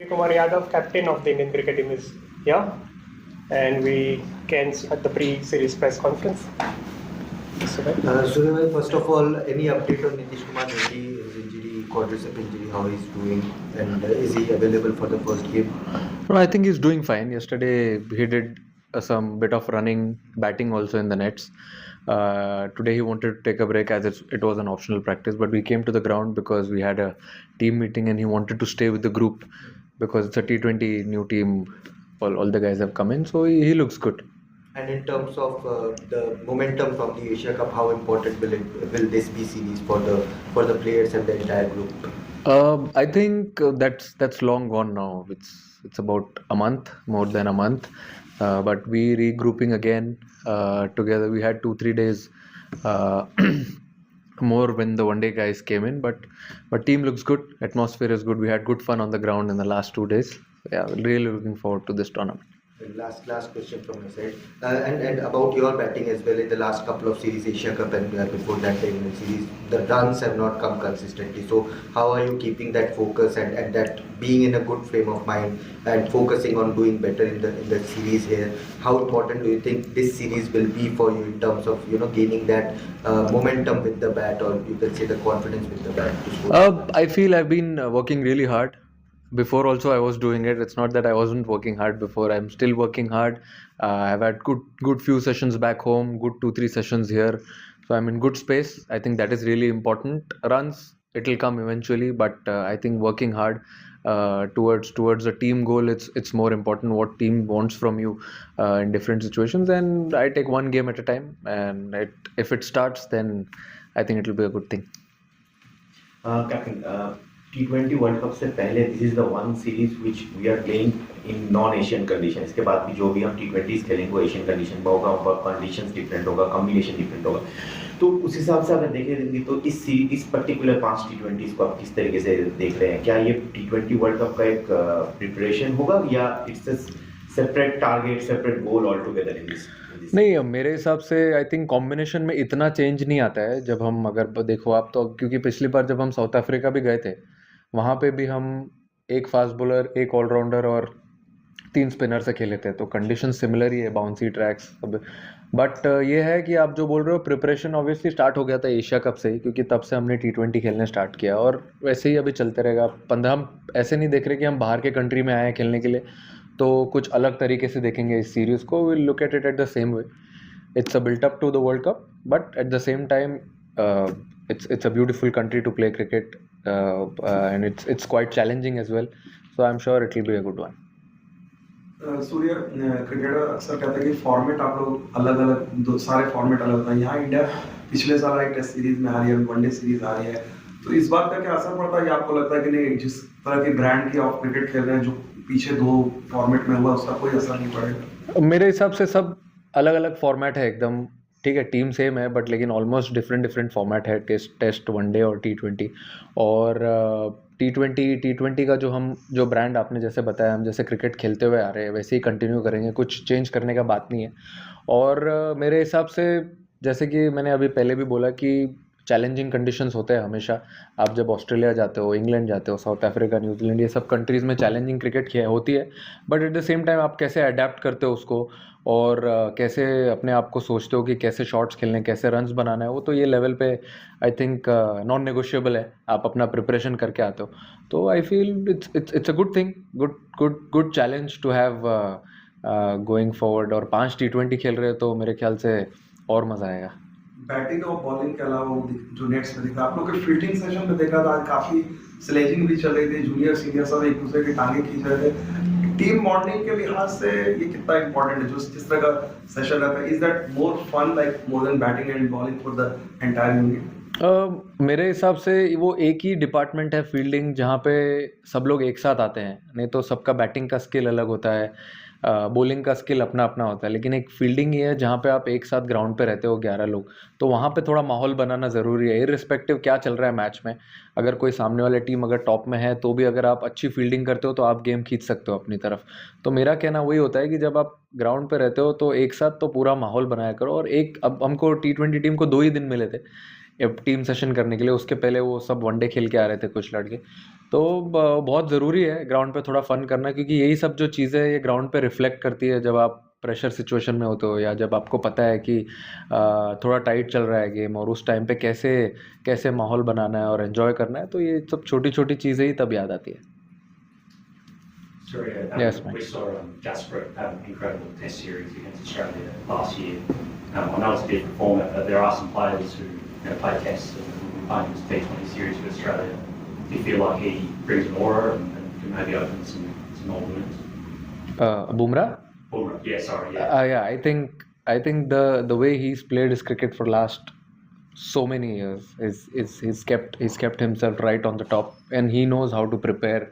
Kumar Yadav, captain of the Indian cricket team, is here, and we can start the pre-series press conference. Surya, first of all, any update on Nitish Kumar Reddy, his injury, quadricep injury, how he's doing, and is he available for the first game? No, I think he's doing fine. Yesterday he did some bit of running, batting also in the nets. Today he wanted to take a break as it was an optional practice, but we came to the ground because we had a team meeting and he wanted to stay with the group because it's a T20 new team. All the guys have come in, so he looks good. And in terms of the momentum from the Asia Cup, how important will this be series for the players and the entire group? I think that's long gone now. It's about a month, more than a month. But we regrouping again together. We had 2-3 days more when the one day guys came in. But team looks good. Atmosphere is good. We had good fun on the ground in the last 2 days. Yeah, really looking forward to this tournament. Last question from my side, and about your batting as well in the last couple of series, Asia Cup and before that the England series, the runs have not come consistently. So how are you keeping that focus and that being in a good frame of mind and focusing on doing better in the series here? How important do you think this series will be for you in terms of gaining that momentum with the bat, or you can say the confidence with the bat? I feel I've been working really hard. Before also I was doing it. It's not that I wasn't working hard before. I'm still working hard. I've had good few sessions back home, good 2-3 sessions here, so I'm in good space. I think that is really important. Runs, it'll come eventually, but I think working hard towards a team goal, it's more important what team wants from you in different situations, and I take one game at a time, and if it starts, then I think it'll be a good thing. Captain, T20 World Cup से पहले this is the one series which we are playing in non Asian condition. इसके बाद भी जो भी हम T20s खेलेंगे वो एशियन कंडीशन में होगा, उनका कंडीशंस डिफरेंट होगा, कॉम्बिनेशन डिफरेंट होगा. तो उस हिसाब से अगर देखेंगे तो इस पर्टिकुलर 5 T20s को आप किस तरीके से देख रहे हैं? क्या ये T20 वर्ल्ड कप का एक प्रिपरेशन होगा या it's a separate target, separate goal all together in this? नहीं, मेरे हिसाब से आई थिंक कॉम्बिनेशन में इतना चेंज नहीं आता है. जब हम अगर देखो आप तो, क्योंकि पिछली बार जब हम साउथ अफ्रीका भी गए थे, वहाँ पे भी हम एक फास्ट बॉलर, एक ऑलराउंडर और 3 स्पिनर से खेले थे, तो कंडीशन सिमिलर ही है, बाउंसी ट्रैक्स सब. बट ये है कि आप जो बोल रहे हो, प्रिपरेशन ऑब्वियसली स्टार्ट हो गया था एशिया कप से ही, क्योंकि तब से हमने T20 खेलने स्टार्ट किया और वैसे ही अभी चलते रहेगा. 15 हम ऐसे नहीं देख रहे कि हम बाहर के कंट्री में आए हैं खेलने के लिए, तो कुछ अलग तरीके से देखेंगे इस सीरीज़ को. Will look at it at the same way. It's a built up to the World Cup, but at the same time, it's a beautiful country to play cricket, and it's quite challenging as well. So I'm sure it will be a good one. Surya, cricketer अक्सर कहते हैं कि format आप लोग अलग अलग, सारे format अलग होता है. यहाँ इंडिया पिछले साल एक टेस्ट सीरीज में आ रही है, वनडे सीरीज आ रही है, तो इस बात का क्या असर पड़ता है? आपको लगता है कि नहीं, जिस तरह की ब्रांड की आप क्रिकेट खेल रहे हैं, जो पीछे 2 फॉर्मेट में हुआ, उसका कोई असर नहीं पड़ेगा? मेरे हिसाब से सब अलग अलग फॉर्मेट है एकदम. ठीक है, टीम सेम है, बट लेकिन ऑलमोस्ट डिफरेंट फॉर्मेट है. टेस्ट वनडे और T20. और T20 का जो ब्रांड आपने जैसे बताया, हम जैसे क्रिकेट खेलते हुए आ रहे हैं वैसे ही कंटिन्यू करेंगे, कुछ चेंज करने का बात नहीं है. और मेरे हिसाब से, जैसे कि मैंने अभी पहले भी बोला कि चैलेंजिंग कंडीशंस होते हैं हमेशा. आप जब ऑस्ट्रेलिया जाते हो, इंग्लैंड जाते हो, साउथ अफ्रीका, न्यूजीलैंड, ये सब कंट्रीज़ में चैलेंजिंग क्रिकेट होती है, but at the same time आप कैसे अडेप्ट करते हो उसको, और कैसे अपने आप को सोचते हो कि कैसे शॉट्स खेलने, कैसे रन्स बनाना है, वो तो ये लेवल पे आई थिंक नॉन नेगोशिएबल है. आप अपना प्रिपरेशन करके आते हो, तो I feel it's a good thing, good challenge to have going forward. और 5 T20 खेल रहे हैं तो मेरे ख्याल से और मज़ा आएगा. बैटिंग और बॉलिंग के अलावा जो नेट्स में दिखा, आप लोग के फील्डिंग सेशन में देखा था, काफी स्लेजिंग भी चल रही थी, जूनियर सीनियर सब एक दूसरे की टांगे खींच रहे थे. टीम बॉन्डिंग के लिहाज से ये कितना इंपॉर्टेंट है, जो जिस तरह का सेशन रहता है? Is that more fun, like more than batting and bowling for the entire unit? मेरे हिसाब से वो एक ही डिपार्टमेंट है फील्डिंग, जहाँ पे सब लोग एक साथ आते हैं. नहीं तो सबका बैटिंग का स्किल अलग होता है, बॉलिंग का स्किल अपना अपना होता है, लेकिन एक फील्डिंग ही है जहाँ पे आप एक साथ ग्राउंड पे रहते हो 11 लोग, तो वहाँ पे थोड़ा माहौल बनाना ज़रूरी है. इररिस्पेक्टिव क्या चल रहा है मैच में, अगर कोई सामने वाले टीम अगर टॉप में है तो भी अगर आप अच्छी फील्डिंग करते हो तो आप गेम खींच सकते हो अपनी तरफ. तो मेरा कहना वही होता है कि जब आप ग्राउंड पे रहते हो तो एक साथ तो पूरा माहौल बनाया करो. और अब हमको T20 टीम को 2 ही दिन मिले थे, टीम सेशन करने के लिए, उसके पहले वो सब वनडे खेल के आ रहे थे कुछ लड़के। तो बहुत ज़रूरी है ग्राउंड पे थोड़ा फन करना, क्योंकि यही सब जो चीज़ें ये ग्राउंड पे रिफ्लेक्ट करती है जब आप प्रेशर सिचुएशन में होते हो, या जब आपको पता है कि थोड़ा टाइट चल रहा है गेम, और उस टाइम पे कैसे कैसे माहौल बनाना है और एंजॉय करना है। तो ये सब छोटी छोटी चीज़ें ही तब याद आती है। Sorry, Yes, mate. we saw Jasper have an incredible test series against Australia last year. I know it's a different format, but there are some players who play tests and will be playing this T20 series for Australia. Do you feel like he brings an aura and can maybe open some old wounds? Bumrah? Yeah, sorry, yeah. Yeah, I think the way he's played his cricket for last so many years is he's kept himself right on the top, and he knows how to prepare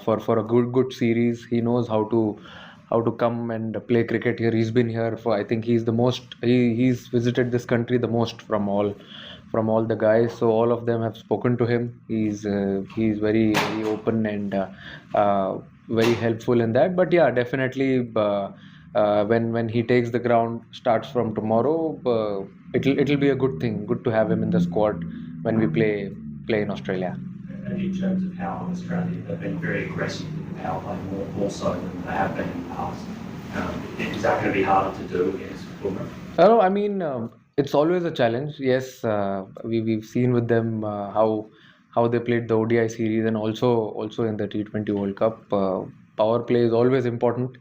for a good series. He knows how to come and play cricket here. He's been here for, I think he's the most, he's visited this country the most from all the guys, so all of them have spoken to him. He's very, very open and very helpful in that. But yeah, definitely when he takes the ground, starts from tomorrow, it'll be a good thing, good to have him in the squad when we play in Australia. And in terms of how Australia have been very aggressive with the power play, more so than they have been in the past, is that going to be harder to do against Bumrah? No, I mean, it's always a challenge. Yes, we've seen with them how they played the ODI series, and also in the T20 World Cup. Power play is always important.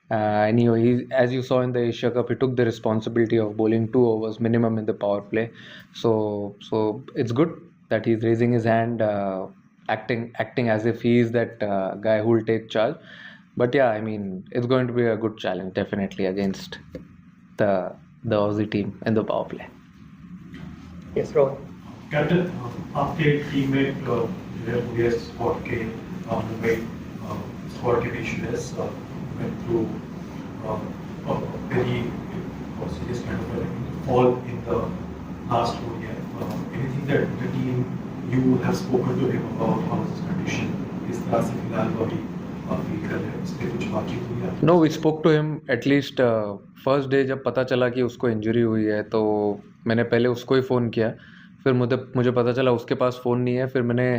Anyway, as you saw in the Asia Cup, he took the responsibility of bowling 2 overs minimum in the power play. So it's good that he's raising his hand, acting as if he is that guy who will take charge. But yeah, I mean, it's going to be a good challenge definitely against the Aussie team in the power play. Yes, Rohan. Captain, आपके teammate जो है मुझे squad के Mumbai squad के बीच went through a very serious kind of a fall in the last 4 years. Anything that the team you have spoken to him about how is his condition, किस तरह से फिलहाल वो अभी फील कर रहे हैं, इस पे कुछ बातचीत हुई है? No, we spoke to him at least first day जब पता चला कि उसको इंजरी हुई है, तो मैंने पहले उसको ही फ़ोन किया। फिर मुझे पता चला उसके पास फ़ोन नहीं है, फिर मैंने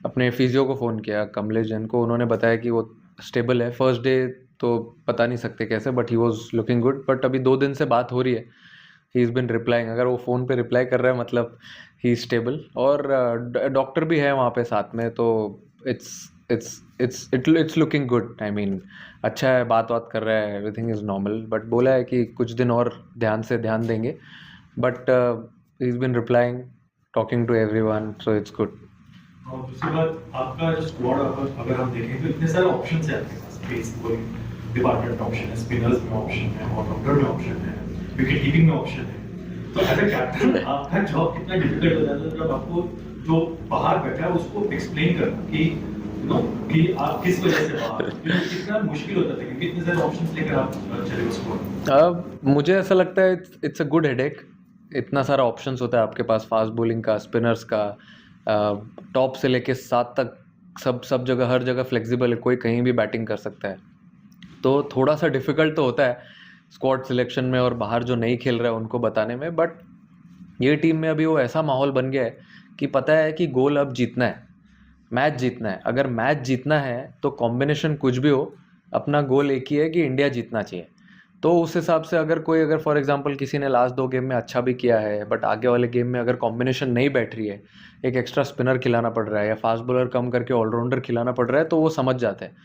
अपने फिजियो को फ़ोन किया, कमलेश जैन को। उन्होंने बताया कि वो स्टेबल है। फर्स्ट डे तो बता नहीं सकते कैसे, but he was looking good. But अभी 2 दिन से बात हो रही है, ही इज़ बिन रिप्लाइंग। अगर वो फ़ोन पे रिप्लाई कर रहा है मतलब ही इज़ स्टेबल। और डॉक्टर भी है वहाँ पे साथ में, तो it's looking good. I mean अच्छा है, बात कर रहा है, एवरीथिंग इज़ नॉर्मल। बट बोला है कि कुछ दिन और ध्यान देंगे। But he is been replying, talking to everyone, so it's good. और दूसरी बात, आपका जो स्क्वाड अगर हम देखें तो इतने सारे ऑप्शन है आपके पास। पेस बॉलिंग डिपार्टमेंट ऑप्शन है, स्पिनर्स में ऑप्शन है, ऑलराउंडर में ऑप्शन है, विकेट कीपिंग में ऑप्शन है। तो एज अ कैप्टन आपका जॉब कितना डिफिकल्ट हो जाता है जब आपको जो बाहर बैठा है उसको एक्सप्लेन करना कि आप किस वजह से बाहर, कितना मुश्किल होता था क्योंकि इतने सारे ऑप्शंस लेकर आप चले उस स्क्वाड। मुझे ऐसा लगता है इट्स अ गुड हेडेक। इतना सारा ऑप्शंस होता है आपके पास, फास्ट बॉलिंग का, स्पिनर्स का, टॉप से लेके 7 तक सब जगह, हर जगह फ्लेक्सिबल है, कोई कहीं भी बैटिंग कर सकता है। तो थोड़ा सा डिफ़िकल्ट तो होता है स्क्वाड सिलेक्शन में और बाहर जो नहीं खेल रहा है उनको बताने में। बट ये टीम में अभी वो ऐसा माहौल बन गया है कि पता है कि गोल अब जीतना है, मैच जीतना है। अगर मैच जीतना है तो कॉम्बिनेशन कुछ भी हो, अपना गोल एक ही है कि इंडिया जीतना चाहिए। तो उस हिसाब से अगर फॉर एग्जांपल किसी ने लास्ट 2 गेम में अच्छा भी किया है, बट आगे वाले गेम में अगर कॉम्बिनेशन नहीं बैठ रही है, एक एक्स्ट्रा स्पिनर खिलाना पड़ रहा है या फास्ट बॉलर कम करके ऑलराउंडर खिलाना पड़ रहा है, तो वो समझ जाते हैं।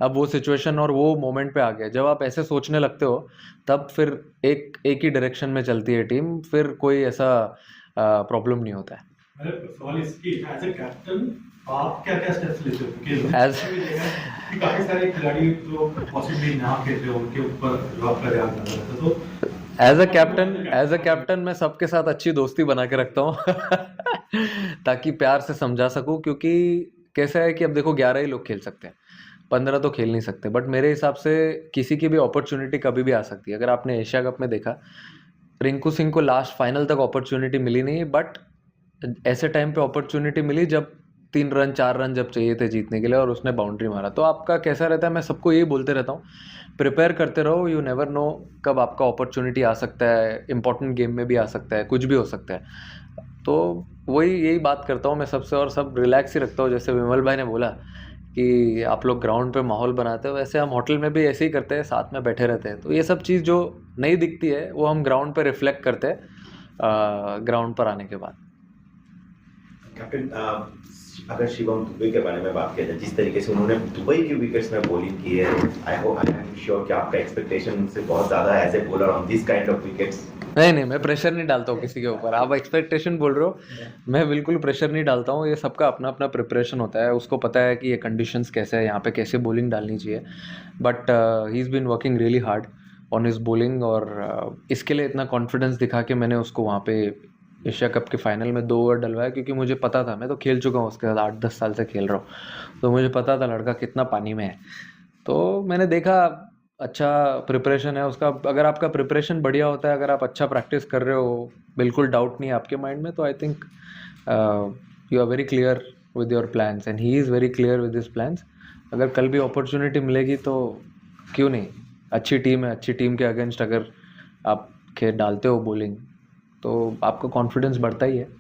अब वो सिचुएशन और वो मोमेंट पे आ गया। जब आप ऐसे सोचने लगते हो तब फिर एक ही डायरेक्शन में चलती है टीम, फिर कोई ऐसा प्रॉब्लम नहीं होता है। सवाल इसकी, एज अ कैप्टन आप क्या स्टेप्स लेते हो? क्योंकि काफी सारे खिलाड़ी जो पॉसिबली ना खेलते हो उनके ऊपर जो आपका ध्यान रहता है, तो एज अ कैप्टन मैं सबके साथ अच्छी दोस्ती बना के रखता हूँ ताकि प्यार से समझा सकूँ। क्योंकि कैसा है कि अब देखो 11 ही लोग खेल सकते हैं, 15 तो खेल नहीं सकते। बट मेरे हिसाब से किसी की भी अपॉर्चुनिटी कभी भी आ सकती है। अगर आपने एशिया कप में देखा, रिंकू सिंह को लास्ट फाइनल तक अपॉर्चुनिटी मिली नहीं, बट ऐसे टाइम पे अपॉर्चुनिटी मिली जब 3 रन 4 रन जब चाहिए थे जीतने के लिए, और उसने बाउंड्री मारा। तो आपका कैसा रहता है, मैं सबको यही बोलते रहता हूँ, प्रिपेयर करते रहो। यू नेवर नो कब आपका अपॉर्चुनिटी आ सकता है, इंपॉर्टेंट गेम में भी आ सकता है, कुछ भी हो सकता है। तो वही यही बात करता हूँ मैं सबसे, और सब रिलैक्स ही रखता हूँ। जैसे विमल भाई ने बोला कि आप लोग ग्राउंड पे माहौल बनाते हो, वैसे हम होटल में भी ऐसे ही करते हैं, साथ में बैठे रहते हैं। तो ये सब चीज़ जो नहीं दिखती है वो हम ग्राउंड पे रिफ्लेक्ट करते हैं ग्राउंड पर आने के बाद। कैप्टन, अगर शिवम दुबे के बारे में बात किया जाए, जिस तरीके से उन्होंने दुबई की विकेट्स में बॉलिंग की है, आई एम श्योर कि आपका एक्सपेक्टेशन उनसे बहुत ज़्यादा है as a bowler on this kind of wickets. नहीं, मैं प्रेशर नहीं डालता हूँ किसी के ऊपर। आप एक्सपेक्टेशन बोल रहे हो, मैं बिल्कुल प्रेशर नहीं डालता हूँ। ये सबका अपना अपना प्रिपरेशन होता है, उसको पता है कि ये कंडीशंस कैसे है, यहाँ पे कैसे बॉलिंग डालनी चाहिए। But he is been working really hard on his bowling, और इसके लिए इतना कॉन्फिडेंस दिखा के मैंने उसको वहाँ पे एशिया कप के फाइनल में 2 ओवर डलवाया, क्योंकि मुझे पता था, मैं तो खेल चुका हूँ उसके साथ, 8-10 साल से खेल रहा हूँ, तो मुझे पता था लड़का कितना पानी में है। तो मैंने देखा अच्छा प्रिपरेशन है उसका। अगर आपका प्रिपरेशन बढ़िया होता है, अगर आप अच्छा प्रैक्टिस कर रहे हो, बिल्कुल डाउट नहीं है आपके माइंड में, तो I think you are very clear with your plans and he is very clear with his plans. अगर कल भी अपॉर्चुनिटी मिलेगी तो क्यों नहीं, अच्छी टीम है, अच्छी टीम के अगेंस्ट अगर आप खेल डालते हो बॉलिंग तो आपका कॉन्फिडेंस बढ़ता ही है।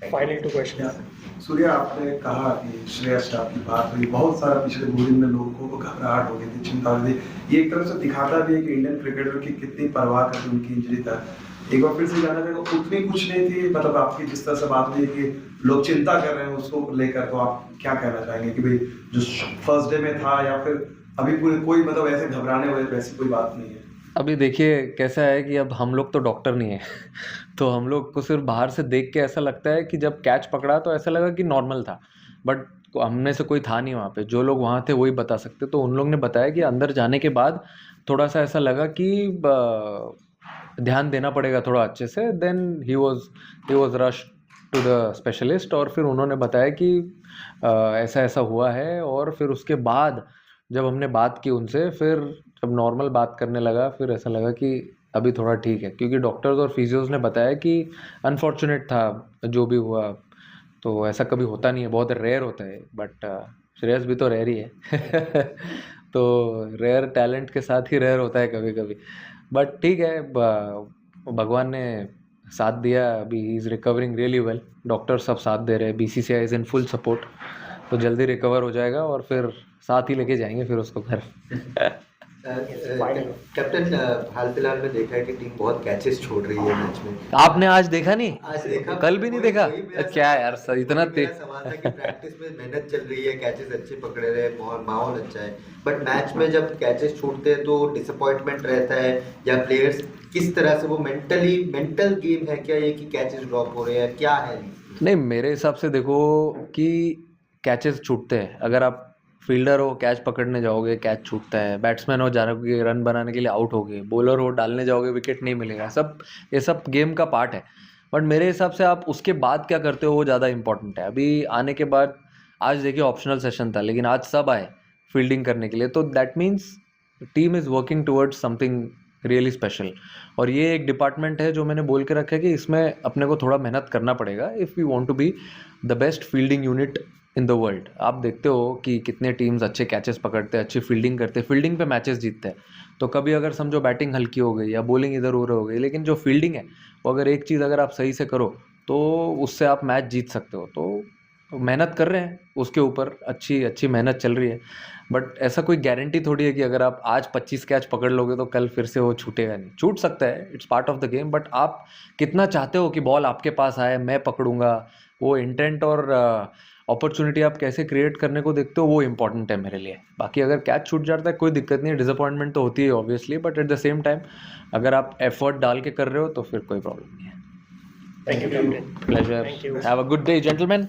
Finally 2 question. सूर्या, आपने कहा कि श्रेयस स्टार की बात हुई, बहुत सारा पिछले 2 दिन में लोगों को घबराहट हो गई थी, चिंता हो गई थी। ये एक तरह से दिखाता भी है कि इंडियन क्रिकेटर की कितनी परवाह करती उनकी इंजरी था। एक बार फिर से जाना चाहेंगे, उतनी कुछ नहीं थी, मतलब आपकी जिस तरह से बात हुई कि लोग चिंता कर रहे हैं उसको लेकर, तो आप क्या कहना चाहेंगे कि भाई जो फर्स्ट डे में था या फिर अभी पूरे कोई मतलब ऐसे घबराने वाली वैसी कोई बात नहीं है? अभी देखिए कैसा है कि अब हम लोग तो डॉक्टर नहीं है तो हम लोग को सिर्फ बाहर से देख के ऐसा लगता है कि जब कैच पकड़ा तो ऐसा लगा कि नॉर्मल था, बट हमने से कोई था नहीं वहाँ पे, जो लोग वहाँ थे वही बता सकते। तो उन लोग ने बताया कि अंदर जाने के बाद थोड़ा सा ऐसा लगा कि ध्यान देना पड़ेगा थोड़ा अच्छे से। Then he was rush to the specialist, और फिर उन्होंने बताया कि ऐसा ऐसा हुआ है। और फिर उसके बाद जब हमने बात की उनसे, फिर जब नॉर्मल बात करने लगा, फिर ऐसा लगा कि अभी थोड़ा ठीक है, क्योंकि डॉक्टर्स और फिजियोज ने बताया कि अनफॉर्चुनेट था जो भी हुआ, तो ऐसा कभी होता नहीं है, बहुत रेयर होता है। बट श्रेयस भी तो रेयर ही है तो रेयर टैलेंट के साथ ही रेयर होता है कभी कभी। बट ठीक है, भगवान ने साथ दिया, अभी he is recovering really well, doctor सब साथ दे रहे हैं, BCCI is in full support, तो जल्दी रिकवर हो जाएगा और फिर साथ ही लेके जाएंगे फिर उसको घर। कैप्टन, हाल फिलहाल में देखा है कि टीम बहुत कैचेस छोड़ रही है मैच में। आपने आज देखा नहीं? आज देखा, कल भी नहीं देखा? क्या यार सर, इतना सवाल था कि प्रैक्टिस में मेहनत चल रही है, कैचेस अच्छे पकड़े रहे, माहौल अच्छा है, बट मैच में जब कैचेस छूटते हैं तो डिसअपॉइंटमेंट रहता है, या प्लेयर्स किस तरह से वो मेंटल गेम है क्या ये कि कैचेस ड्रॉप हो रहे हैं, क्या है? नहीं, मेरे हिसाब से देखो कि कैचेस छूटते हैं, अगर आप फील्डर हो कैच पकड़ने जाओगे कैच छूटता है, बैट्समैन हो जाओगे रन बनाने के लिए आउट हो गए, बॉलर हो डालने जाओगे विकेट नहीं मिलेगा, सब ये सब गेम का पार्ट है। बट मेरे हिसाब से आप उसके बाद क्या करते हो वो ज़्यादा इंपॉर्टेंट है। अभी आने के बाद, आज देखिए ऑप्शनल सेशन था लेकिन आज सब आए फील्डिंग करने के लिए, तो that means team is working towards something really special. और ये एक डिपार्टमेंट है जो मैंने बोल के रखा है कि इसमें अपने को थोड़ा मेहनत करना पड़ेगा if we want to be the best fielding unit in the world. आप देखते हो कि कितने टीम्स अच्छे कैचेस पकड़ते हैं, अच्छी फील्डिंग करते हैं, फील्डिंग पे मैचेस जीतते हैं। तो कभी अगर समझो बैटिंग हल्की हो गई या बॉलिंग इधर उधर हो गई, लेकिन जो फील्डिंग है वो अगर एक चीज़ अगर आप सही से करो तो उससे आप मैच जीत सकते हो। तो मेहनत कर रहे हैं उसके ऊपर, अच्छी मेहनत चल रही है, बट ऐसा कोई गारंटी थोड़ी है कि अगर आप आज 25 कैच पकड़ लोगे तो कल फिर से वो छूटेगा नहीं। छूट सकता है, it's part of the game, but आप कितना चाहते हो कि बॉल आपके पास आए, मैं पकड़ूंगा, वो इंटेंट और अपॉर्चुनिटी आप कैसे क्रिएट करने को देखते हो वो इंपॉर्टेंट है मेरे लिए। बाकी अगर कैच छूट जाता है कोई दिक्कत नहीं है, डिसअपॉइंटमेंट तो होती है obviously, but at the same time अगर आप एफर्ट डाल के कर रहे हो तो फिर कोई प्रॉब्लम नहीं है। Thank you, Captain. Pleasure. Thank you. Have a good day, gentlemen.